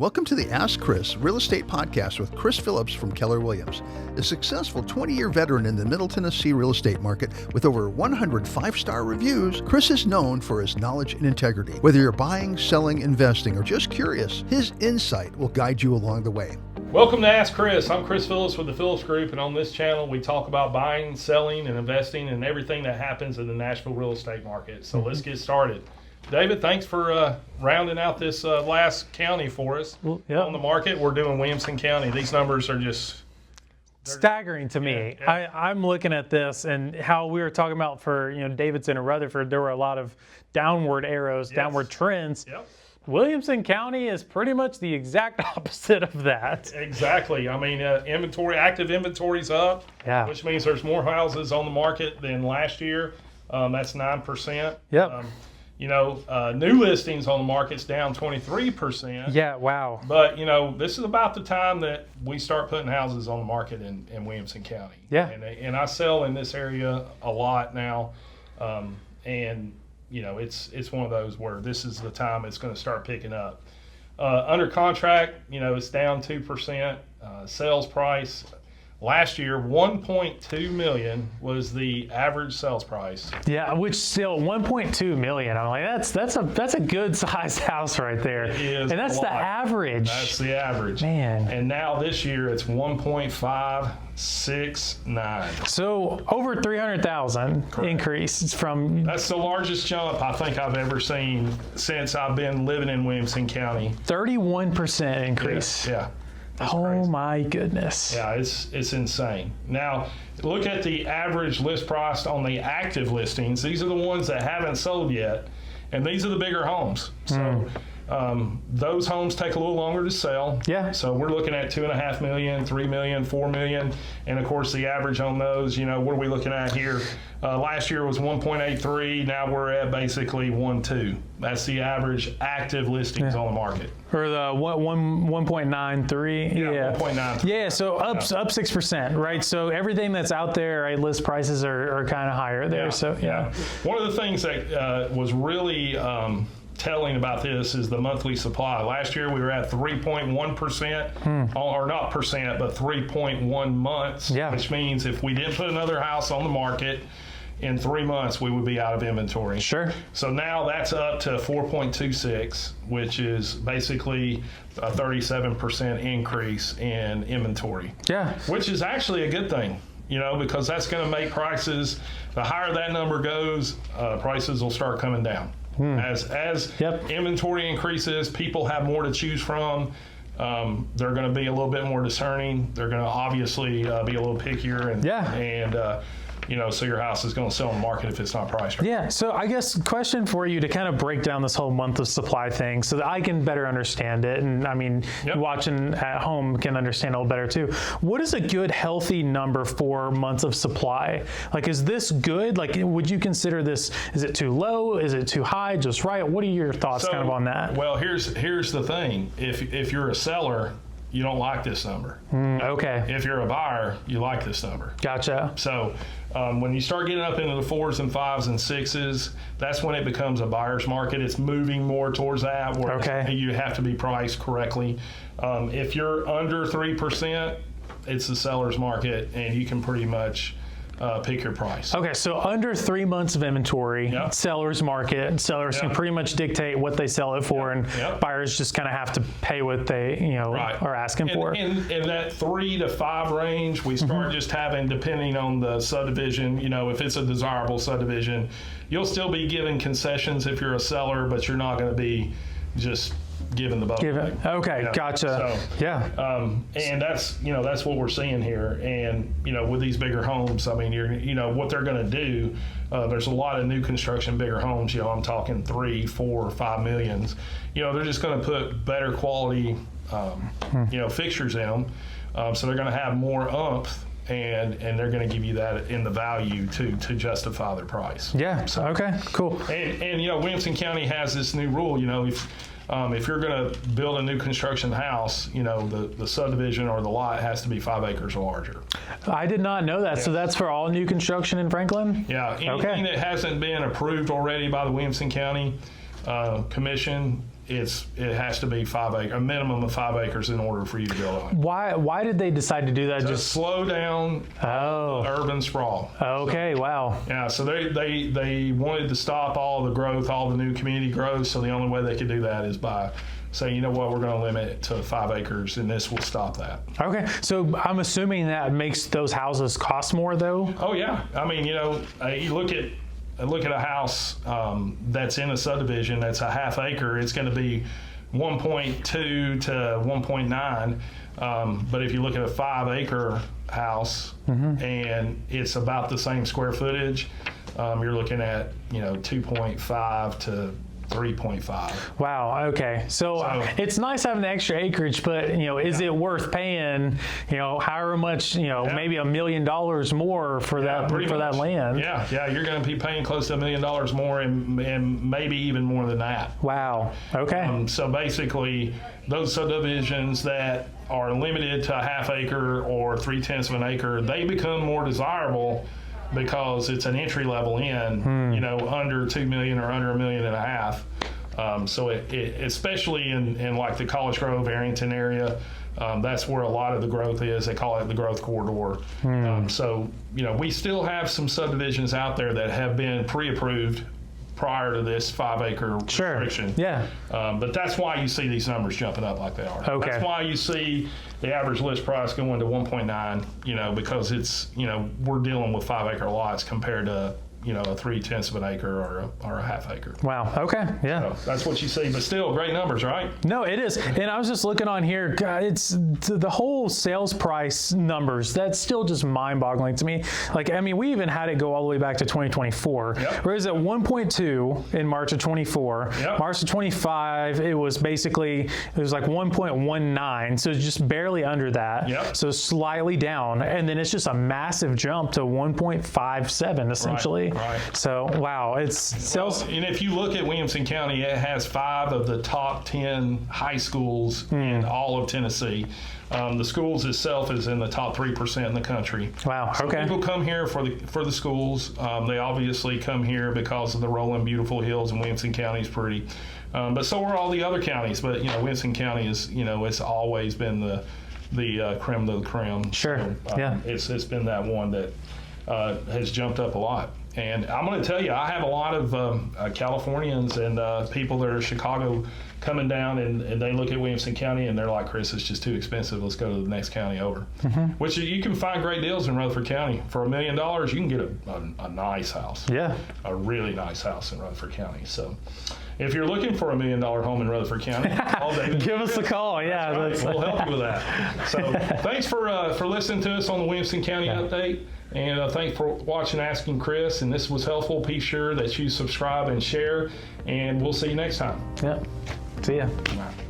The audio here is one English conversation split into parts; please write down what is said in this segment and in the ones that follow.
Welcome to the Ask Chris Real Estate Podcast with Chris Phillips from Keller Williams. A successful 20-year veteran in the Middle Tennessee real estate market with over 100 five-star reviews, Chris is known for his knowledge and integrity. Whether you're buying, selling, investing, or just curious, his insight will guide you along the way. Welcome to Ask Chris. I'm Chris Phillips with the Phillips Group, and on this channel we talk about buying, selling, and investing and everything that happens in the Nashville real estate market. So let's get started. David, thanks for rounding out this last county for us on the market. We're doing Williamson County. These numbers are just staggering to me. I'm looking at this and how we were talking about for Davidson and Rutherford, there were a lot of downward arrows, downward trends. Yep. Williamson County is pretty much the exact opposite of that. Exactly. I mean, active inventory's up, which means there's more houses on the market than last year. That's 9%. Yep. New listings on the market's down 23%. Yeah, wow. But, this is about the time that we start putting houses on the market in Williamson County. Yeah. And I sell in this area a lot now. It's one of those where this is the time it's going to start picking up. Under contract, it's down 2%. Sales price last year, $1.2 million was the average sales price. Yeah, which still $1.2 million. I'm like, that's a good sized house right there. It is, and that's the average. That's the average, man. And now this year it's 1.569. So over 300,000 increase from. That's the largest jump I think I've ever seen since I've been living in Williamson County. 31% increase. Yeah. Oh crazy. My goodness. Yeah, it's insane. Now, look at the average list price on the active listings. These are the ones that haven't sold yet, and these are the bigger homes. So those homes take a little longer to sell. Yeah. So we're looking at $2.5 million, $3 million, $4 million, and of course the average on those, what are we looking at here? Last year was 1.83. Now we're at basically 1.2. That's the average active listings on the market. Or the 1.93. Yeah, 1.93. Yeah, so up 6%, right? So everything that's out there, right, list prices are kind of higher there. One of the things that was really telling about this is the monthly supply. Last year we were at 3.1%, or not percent, but 3.1 months, which means if we didn't put another house on the market in 3 months, we would be out of inventory. Sure. So now that's up to 4.26, which is basically a 37% increase in inventory. Yeah. Which is actually a good thing, because that's going to make prices, the higher that number goes, prices will start coming down. As inventory increases, people have more to choose from. They're going to be a little bit more discerning. They're going to obviously be a little pickier, so your house is going to sell on the market if it's not priced right. Yeah, so I guess question for you to kind of break down this whole month of supply thing so that I can better understand it. And I mean, watching at home can understand a little better too. What is a good, healthy number for months of supply? Like, is this good? Like, would you consider this, is it too low? Is it too high? Just right? What are your thoughts kind of on that? Well, here's the thing. If you're a seller, you don't like this number. Okay. If you're a buyer, you like this number. Gotcha. So when you start getting up into the 4s and 5s and 6s, that's when it becomes a buyer's market. It's moving more towards that where you have to be priced correctly. If you're under 3%, it's the seller's market, and you can pretty much pick your price. Okay, so under 3 months of inventory, seller's market, sellers can pretty much dictate what they sell it for, and buyers just kind of have to pay what they are asking for. In that 3 to 5 range, we start just having, depending on the subdivision, if it's a desirable subdivision, you'll still be giving concessions if you're a seller, but you're not going to be just giving the boat. Okay, gotcha. And that's what we're seeing here. And with these bigger homes, I mean, what they're going to do. There's a lot of new construction bigger homes. I'm talking 3, 4, 5 millions. They're just going to put better quality, fixtures in them. So they're going to have more oomph. And they're going to give you that in the value to justify their price. Yeah. So, okay. Cool. And Williamson County has this new rule. If you're going to build a new construction house, the subdivision or the lot has to be 5 acres or larger. I did not know that. Yeah. So that's for all new construction in Franklin? Yeah. Anything that hasn't been approved already by the Williamson County Commission it has to be 5 acres, a minimum of 5 acres in order for you to build on it. Why did they decide to do that? Just slow down urban sprawl. Okay, wow. Yeah, so they wanted to stop all the growth, all the new community growth. So the only way they could do that is by saying, you know what, we're going to limit it to 5 acres, and this will stop that. Okay, so I'm assuming that makes those houses cost more, though. Oh yeah, I mean, you look at a house that's in a subdivision that's a half acre, it's going to be 1.2 to 1.9. But if you look at a 5 acre house and it's about the same square footage, you're looking at 2.5 to 3.5. Wow. Okay. So it's nice having the extra acreage, but is it worth paying however much maybe $1 million more for that land? Yeah. You're going to be paying close to $1 million more, and maybe even more than that. Wow. Okay. So basically, those subdivisions that are limited to a half acre or 3/10 of an acre, they become more desirable because it's an entry level in, under 2 million or under 1.5 million. So it especially in like the College Grove, Arrington area, that's where a lot of the growth is. They call it the growth corridor. So we still have some subdivisions out there that have been pre-approved prior to this 5 acre restriction. Yeah. But that's why you see these numbers jumping up like they are. Okay. That's why you see the average list price going to 1.9, because it's, we're dealing with 5 acre lots compared to, a 3/10 of an acre or a half acre. Wow. Okay. Yeah. So that's what you see, but still great numbers, right? No, it is. And I was just looking on here. God, it's the whole sales price numbers. That's still just mind-boggling to me. Like, I mean, we even had it go all the way back to 2024. Yep. Whereas at 1.2 in March of 24, Yep. March of 25, it was like 1.19. So it's just barely under that. Yep. So slightly down. And then it's just a massive jump to 1.57 essentially. Right. So, wow, it's sales. And if you look at Williamson County, it has 5 of the top 10 high schools in all of Tennessee. The schools itself is in the top 3% in the country. Wow. So Okay. people come here for the schools. They obviously come here because of the rolling beautiful hills, and Williamson County is pretty. But so are all the other counties. But Williamson County is it's always been the creme de la creme. Sure. So, Yeah. It's been that one that has jumped up a lot. And I'm going to tell you, I have a lot of Californians and people that are Chicago coming down, and they look at Williamson County and they're like, Chris, it's just too expensive. Let's go to the next county over. Which you can find great deals in Rutherford County. For $1 million, you can get a nice house. Yeah. A really nice house in Rutherford County. So if you're looking for $1 million home in Rutherford County, call David. Give us a call. Yeah. That's right. We'll help you with that. So thanks for listening to us on the Williamson County Update. And thanks for watching Asking Chris. And this was helpful. Be sure that you subscribe and share. And we'll see you next time. Yeah. See ya.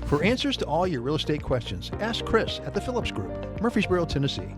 For answers to all your real estate questions, ask Chris at the Phillips Group, Murfreesboro, Tennessee.